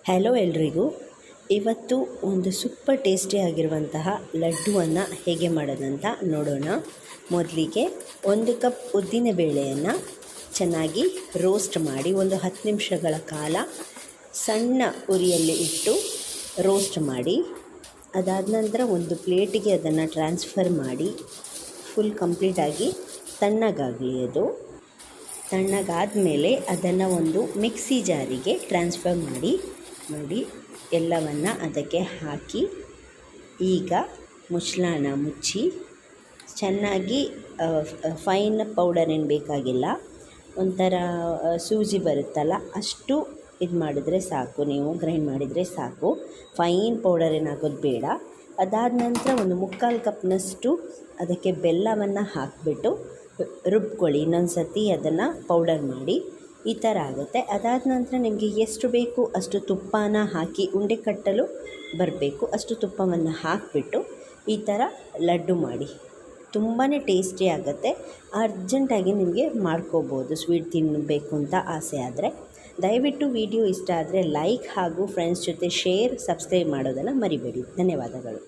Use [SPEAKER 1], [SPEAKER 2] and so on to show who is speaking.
[SPEAKER 1] Hello ಎಲ್ರಿಗೂ. ಇವತ್ತು ಒಂದು ಸೂಪರ್ ಟೇಸ್ಟಿಯಾಗಿರುವಂತಹ ಲಡ್ಡುವನ್ನು ಹೇಗೆ ಮಾಡೋದಂತ ನೋಡೋಣ. ಮೊದಲಿಗೆ 1 ಕಪ್ ಉದ್ದಿನ ಬೇಳೆಯನ್ನು ಚೆನ್ನಾಗಿ ರೋಸ್ಟ್ ಮಾಡಿ ಒಂದು 10 ನಿಮಿಷಗಳ ಕಾಲ ಸಣ್ಣ ಉರಿಯಲ್ಲಿ ಇಟ್ಟು ರೋಸ್ಟ್ ಮಾಡಿ, ಅದಾದ ನಂತರ ಒಂದು ಪ್ಲೇಟಿಗೆ ಅದನ್ನು ಟ್ರಾನ್ಸ್ಫರ್ ಮಾಡಿ ಫುಲ್ ಕಂಪ್ಲೀಟಾಗಿ ತಣ್ಣಗಾಗಲಿ. ಅದು ತಣ್ಣಗಾದ ಮೇಲೆ ಅದನ್ನು ಒಂದು ಮಿಕ್ಸಿ ಜಾರಿಗೆ ಟ್ರಾನ್ಸ್ಫರ್ ಮಾಡಿ ಎಲ್ಲವನ್ನು ಅದಕ್ಕೆ ಹಾಕಿ, ಈಗ ಮುಚ್ಚಳನ ಮುಚ್ಚಿ ಚೆನ್ನಾಗಿ ಫೈನ್ ಪೌಡರ್ ಏನು ಬೇಕಾಗಿಲ್ಲ, ಒಂಥರ ಸೂಜಿ ಬರುತ್ತಲ್ಲ ಅಷ್ಟು ಇದು ಮಾಡಿದ್ರೆ ಸಾಕು, ನೀವು ಗ್ರೈಂಡ್ ಮಾಡಿದರೆ ಸಾಕು. ಫೈನ್ ಪೌಡರ್ ಏನಾಗೋದು ಬೇಡ. ಅದಾದ ನಂತರ ಒಂದು 3/4 ಕಪ್ನಷ್ಟು ಅದಕ್ಕೆ ಬೆಲ್ಲವನ್ನು ಹಾಕಿಬಿಟ್ಟು ರುಬ್ಕೊಳ್ಳಿ. ಇನ್ನೊಂದು ಸತಿ ಅದನ್ನು ಪೌಡರ್ ಮಾಡಿ ಈ ಥರ ಆಗುತ್ತೆ. ಅದಾದ ನಂತರ ನಿಮಗೆ ಎಷ್ಟು ಬೇಕು ಅಷ್ಟು ತುಪ್ಪನ ಹಾಕಿ, ಉಂಡೆ ಕಟ್ಟಲು ಬರಬೇಕು ಅಷ್ಟು ತುಪ್ಪವನ್ನು ಹಾಕಿಬಿಟ್ಟು ಈ ಥರ ಲಡ್ಡು ಮಾಡಿ. ತುಂಬಾ ಟೇಸ್ಟಿ ಆಗುತ್ತೆ. ಅರ್ಜೆಂಟಾಗಿ ನಿಮಗೆ ಮಾಡ್ಕೋಬೋದು ಸ್ವೀಟ್ ತಿನ್ನಬೇಕು ಅಂತ ಆಸೆ ಆದರೆ. ದಯವಿಟ್ಟು ವಿಡಿಯೋ ಇಷ್ಟ ಆದರೆ ಲೈಕ್ ಹಾಗೂ ಫ್ರೆಂಡ್ಸ್ ಜೊತೆ ಶೇರ್, ಸಬ್ಸ್ಕ್ರೈಬ್ ಮಾಡೋದನ್ನು ಮರಿಬೇಡಿ. ಧನ್ಯವಾದಗಳು.